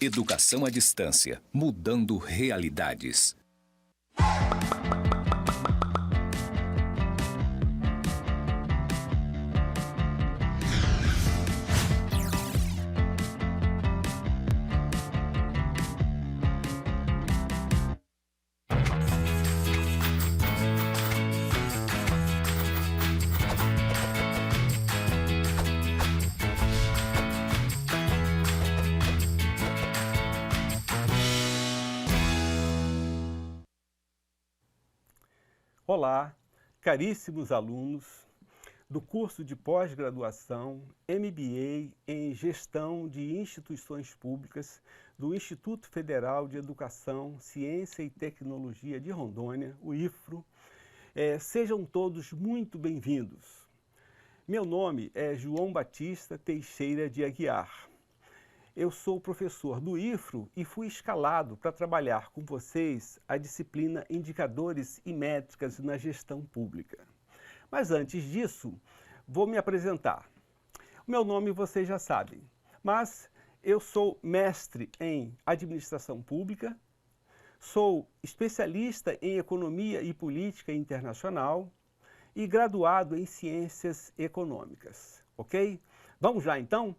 Educação à distância, mudando realidades. Olá, caríssimos alunos do curso de pós-graduação MBA em Gestão de Instituições Públicas do Instituto Federal de Educação, Ciência e Tecnologia de Rondônia, o IFRO. Sejam todos muito bem-vindos. Meu nome é João Batista Teixeira de Aguiar. Eu sou professor do IFRO e fui escalado para trabalhar com vocês a disciplina Indicadores e Métricas na Gestão Pública. Mas antes disso, vou me apresentar. O meu nome vocês já sabem, mas eu sou mestre em Administração Pública, sou especialista em Economia e Política Internacional e graduado em Ciências Econômicas, ok? Vamos lá então?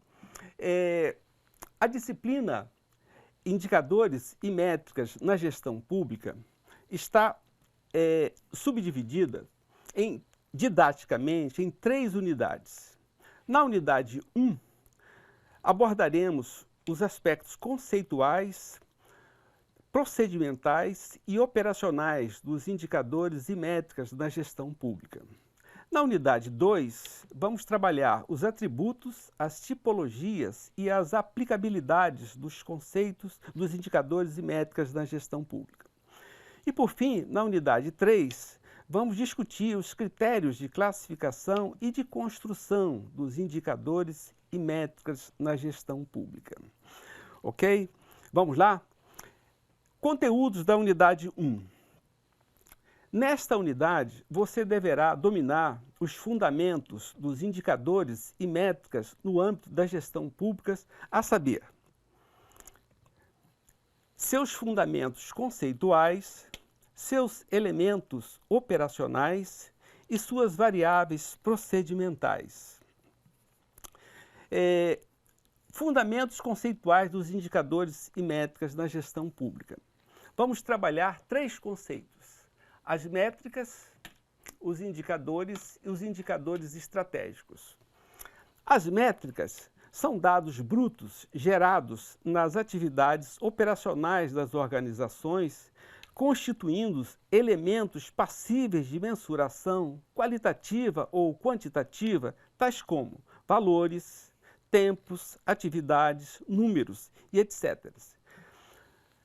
A disciplina Indicadores e Métricas na Gestão Pública está subdividida didaticamente em 3 unidades. Na unidade 1, abordaremos os aspectos conceituais, procedimentais e operacionais dos indicadores e métricas na gestão pública. Na unidade 2, vamos trabalhar os atributos, as tipologias e as aplicabilidades dos conceitos dos indicadores e métricas na gestão pública. E, por fim, na unidade 3, vamos discutir os critérios de classificação e de construção dos indicadores e métricas na gestão pública. Ok? Vamos lá? Conteúdos da unidade 1. Nesta unidade, você deverá dominar os fundamentos dos indicadores e métricas no âmbito da gestão pública, a saber, seus fundamentos conceituais, seus elementos operacionais e suas variáveis procedimentais. Fundamentos conceituais dos indicadores e métricas na gestão pública. Vamos trabalhar 3 conceitos. As métricas, os indicadores e os indicadores estratégicos. As métricas são dados brutos gerados nas atividades operacionais das organizações, constituindo elementos passíveis de mensuração qualitativa ou quantitativa, tais como valores, tempos, atividades, números e etc.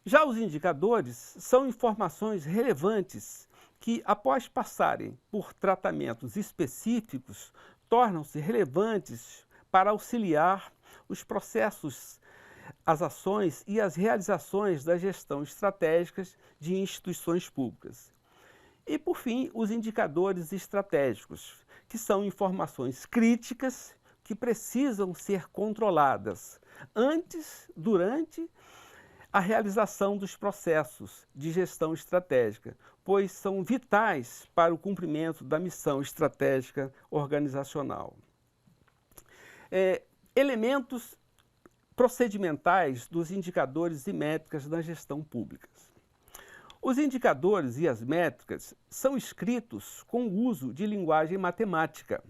Já os indicadores são informações relevantes que, após passarem por tratamentos específicos, tornam-se relevantes para auxiliar os processos, as ações e as realizações da gestão estratégicas de instituições públicas. E, por fim, os indicadores estratégicos, que são informações críticas que precisam ser controladas antes, durante a realização dos processos de gestão estratégica, pois são vitais para o cumprimento da missão estratégica organizacional. Elementos procedimentais dos indicadores e métricas na gestão pública. Os indicadores e as métricas são escritos com o uso de linguagem matemática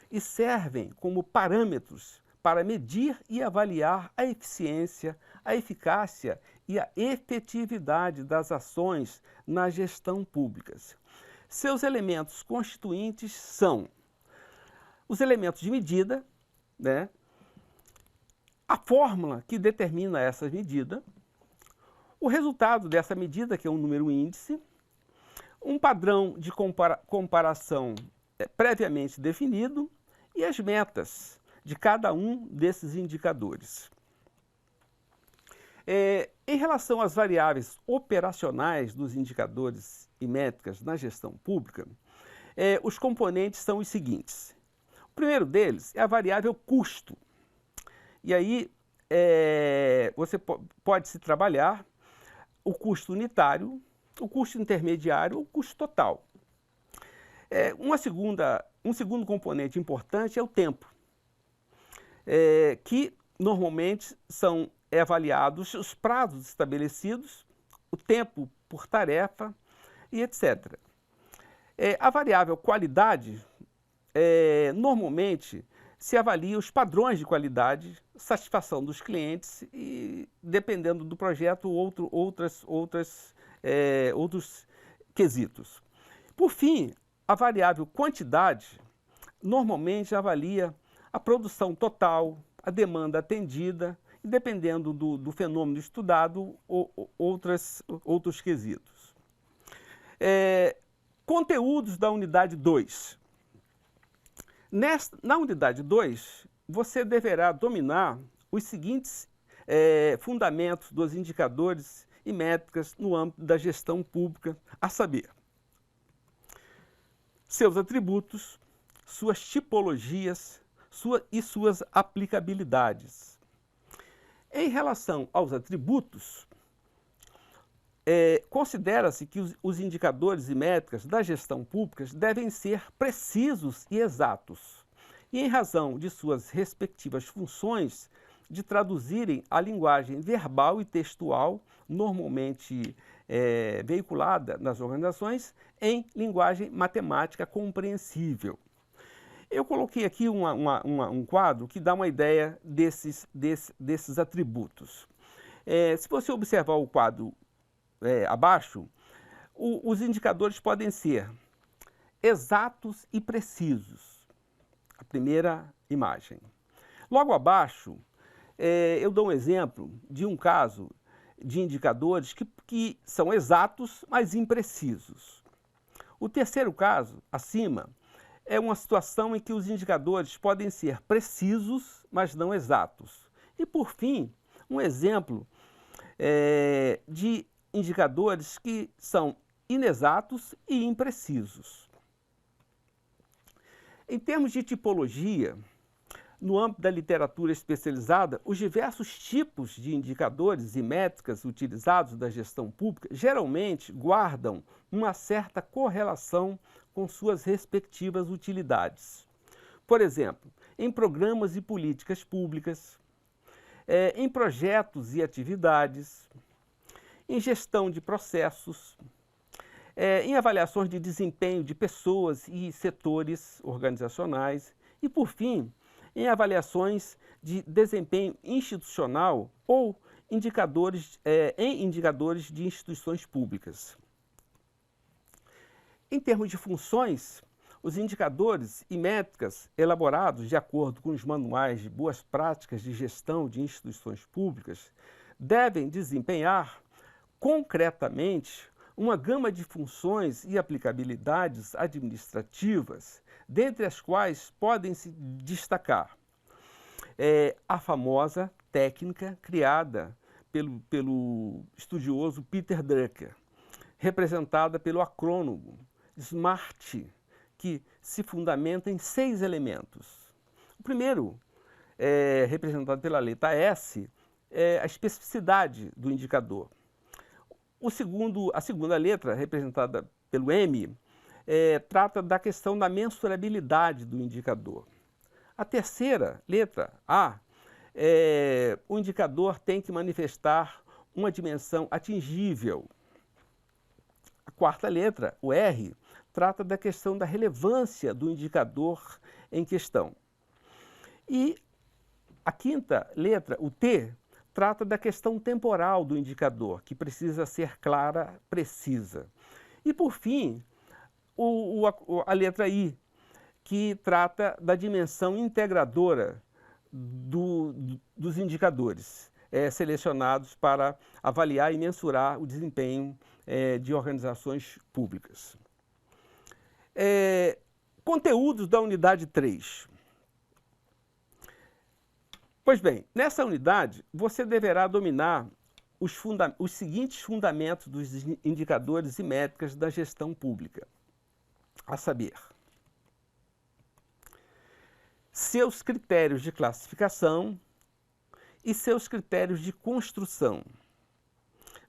e servem como parâmetros para medir e avaliar a eficiência, a eficácia e a efetividade das ações na gestão pública. Seus elementos constituintes são os elementos de medida, a fórmula que determina essa medida, o resultado dessa medida, que é um número índice, um padrão de comparação previamente definido e as metas de cada um desses indicadores. Em relação às variáveis operacionais dos indicadores e métricas na gestão pública, os componentes são os seguintes. O primeiro deles é a variável custo. E aí você pode-se trabalhar o custo unitário, o custo intermediário, o custo total. Um segundo componente importante é o tempo, que normalmente é avaliados os prazos estabelecidos, o tempo por tarefa e etc. A variável qualidade, normalmente, se avalia os padrões de qualidade, satisfação dos clientes e, dependendo do projeto, outros quesitos. Por fim, a variável quantidade normalmente avalia a produção total, a demanda atendida e, dependendo do fenômeno estudado, outros quesitos. Conteúdos da unidade 2. Na unidade 2, você deverá dominar os seguintes fundamentos dos indicadores e métricas no âmbito da gestão pública, a saber, seus atributos, suas tipologias e suas aplicabilidades. Em relação aos atributos, considera-se que os indicadores e métricas da gestão pública devem ser precisos e exatos, e em razão de suas respectivas funções, de traduzirem a linguagem verbal e textual, normalmente veiculada nas organizações, em linguagem matemática compreensível. Eu coloquei aqui um quadro que dá uma ideia desses atributos. Se você observar o quadro abaixo, os indicadores podem ser exatos e precisos. A primeira imagem. Logo abaixo, eu dou um exemplo de um caso de indicadores que são exatos, mas imprecisos. O terceiro caso, acima, é uma situação em que os indicadores podem ser precisos, mas não exatos. E, por fim, um exemplo de indicadores que são inexatos e imprecisos. Em termos de tipologia, no âmbito da literatura especializada, os diversos tipos de indicadores e métricas utilizados da gestão pública geralmente guardam uma certa correlação com suas respectivas utilidades. Por exemplo, em programas e políticas públicas, em projetos e atividades, em gestão de processos, em avaliações de desempenho de pessoas e setores organizacionais e, por fim, em avaliações de desempenho institucional ou em indicadores de instituições públicas. Em termos de funções, os indicadores e métricas elaborados de acordo com os manuais de boas práticas de gestão de instituições públicas devem desempenhar concretamente uma gama de funções e aplicabilidades administrativas, dentre as quais podem se destacar a famosa técnica criada pelo estudioso Peter Drucker, representada pelo acrônimo SMART, que se fundamenta em 6 elementos. O primeiro, representado pela letra S, é a especificidade do indicador. A segunda letra, representada pelo M, trata da questão da mensurabilidade do indicador. A terceira letra, A, o indicador tem que manifestar uma dimensão atingível. A quarta letra, o R, trata da questão da relevância do indicador em questão. E a quinta letra, o T, trata da questão temporal do indicador, que precisa ser clara, precisa. E, por fim, a letra I, que trata da dimensão integradora dos indicadores selecionados para avaliar e mensurar o desempenho de organizações públicas. Conteúdos da unidade 3. Pois bem, nessa unidade, você deverá dominar os seguintes fundamentos dos indicadores e métricas da gestão pública, a saber, seus critérios de classificação e seus critérios de construção.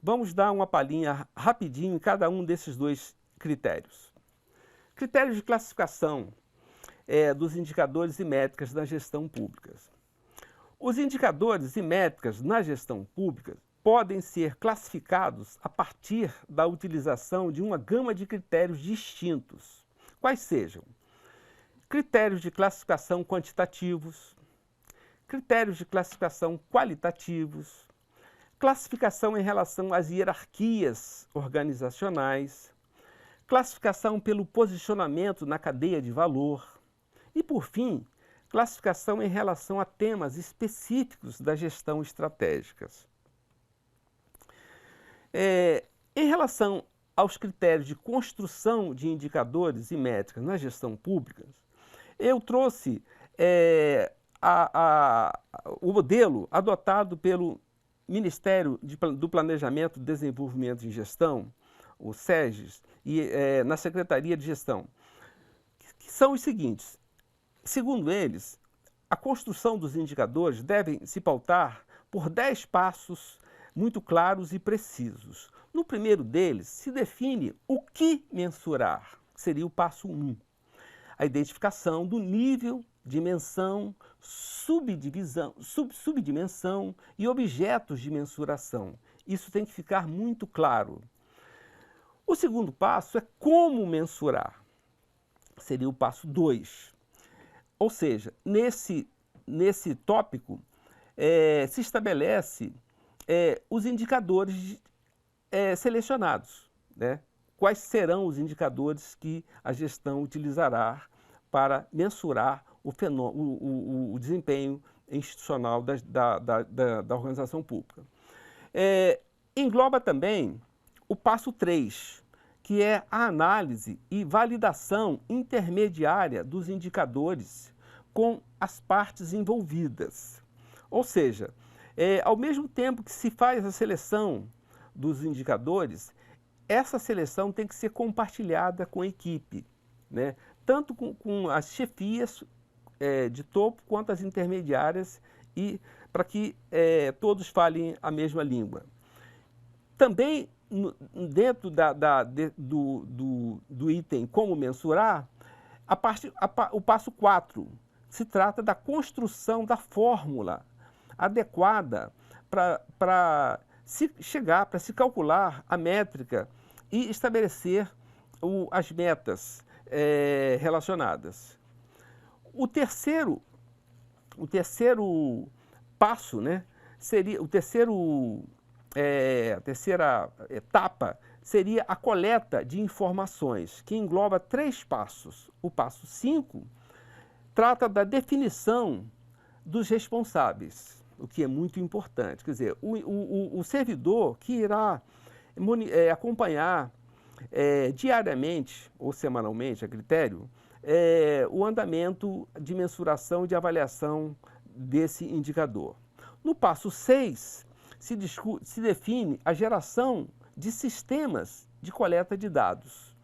Vamos dar uma palhinha rapidinho em cada um desses dois critérios. Critérios de classificação dos indicadores e métricas da gestão pública. Os indicadores e métricas na gestão pública podem ser classificados a partir da utilização de uma gama de critérios distintos, quais sejam critérios de classificação quantitativos, critérios de classificação qualitativos, classificação em relação às hierarquias organizacionais, classificação pelo posicionamento na cadeia de valor e, por fim, classificação em relação a temas específicos da gestão estratégica. Em relação aos critérios de construção de indicadores e métricas na gestão pública, eu trouxe o modelo adotado pelo Ministério do Planejamento, Desenvolvimento e Gestão, o SEGES, e na Secretaria de Gestão, que são os seguintes. Segundo eles, a construção dos indicadores deve se pautar por 10 passos muito claros e precisos. No primeiro deles, se define o que mensurar, seria o passo 1. A identificação do nível, dimensão, subdimensão e objetos de mensuração. Isso tem que ficar muito claro. O segundo passo é como mensurar, seria o passo 2. Ou seja, nesse tópico se estabelece os indicadores selecionados, né? Quais serão os indicadores que a gestão utilizará para mensurar o desempenho institucional da organização pública. Engloba também o passo 3, que é a análise e validação intermediária dos indicadores com as partes envolvidas. Ou seja, ao mesmo tempo que se faz a seleção dos indicadores, essa seleção tem que ser compartilhada com a equipe, né? Tanto com as chefias de topo quanto as intermediárias, e para que todos falem a mesma língua. Também, dentro do item como mensurar, o passo 4 se trata da construção da fórmula adequada para se calcular a métrica e estabelecer as metas relacionadas. O terceiro passo, né, seria a terceira etapa seria a coleta de informações, que engloba 3 passos. O passo 5 trata da definição dos responsáveis, o que é muito importante. Quer dizer, o servidor que irá acompanhar diariamente ou semanalmente, a critério, o andamento de mensuração e de avaliação desse indicador. No passo 6, se define a geração de sistemas de coleta de dados.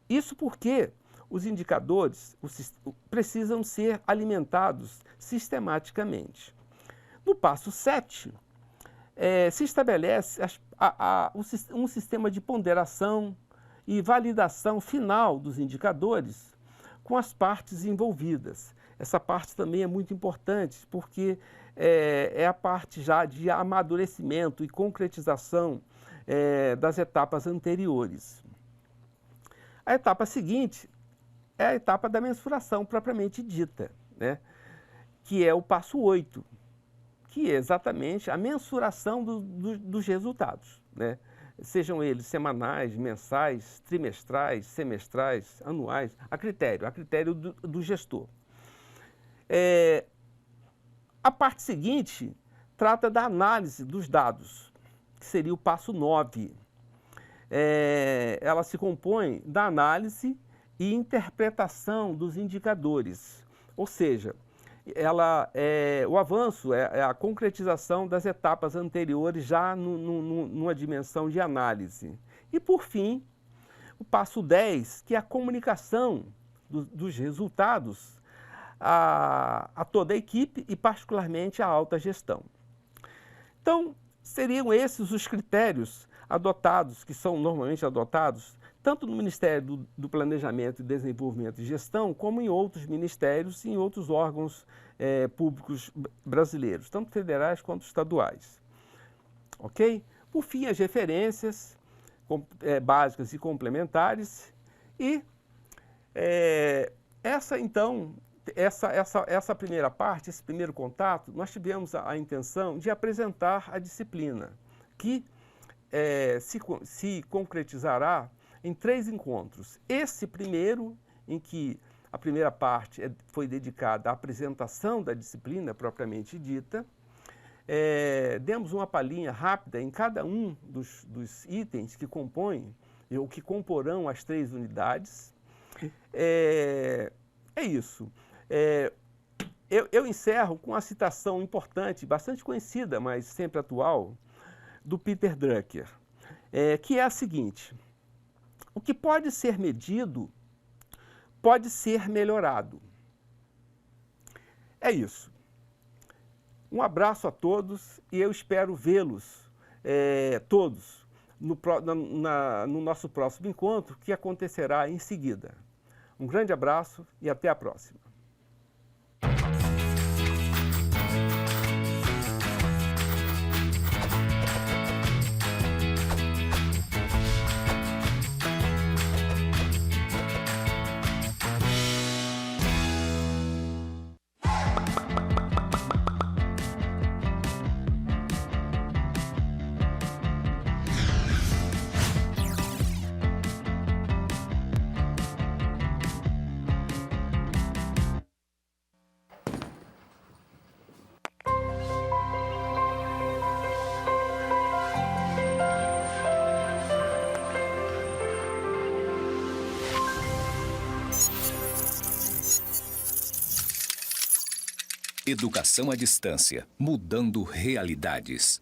Isso porque os indicadores precisam ser alimentados sistematicamente. No passo 7, se estabelece um sistema de ponderação e validação final dos indicadores com as partes envolvidas. Essa parte também é muito importante, porque é a parte já de amadurecimento e concretização das etapas anteriores. A etapa seguinte é a etapa da mensuração propriamente dita, né? Que é o passo 8, que é exatamente a mensuração dos resultados, né? Sejam eles semanais, mensais, trimestrais, semestrais, anuais, a critério do gestor. A parte seguinte trata da análise dos dados, que seria o passo 9. Ela se compõe da análise e interpretação dos indicadores, ou seja, o avanço é a concretização das etapas anteriores já numa dimensão de análise. E, por fim, o passo 10, que é a comunicação dos resultados a toda a equipe e, particularmente, à alta gestão. Então, seriam esses os critérios adotados, que são normalmente adotados, tanto no Ministério do Planejamento, Desenvolvimento e Gestão, como em outros ministérios e em outros órgãos públicos brasileiros, tanto federais quanto estaduais. Ok? Por fim, as referências básicas e complementares. E essa primeira parte, esse primeiro contato, nós tivemos a intenção de apresentar a disciplina, que se concretizará em 3 encontros. Esse primeiro, em que a primeira parte foi dedicada à apresentação da disciplina propriamente dita. Demos uma palhinha rápida em cada um dos itens que compõem, ou que comporão as 3 unidades. É isso. Eu encerro com uma citação importante, bastante conhecida, mas sempre atual, do Peter Drucker, que é a seguinte: o que pode ser medido pode ser melhorado. É isso. Um abraço a todos e eu espero vê-los todos no nosso próximo encontro, que acontecerá em seguida. Um grande abraço e até a próxima. Educação à distância, mudando realidades.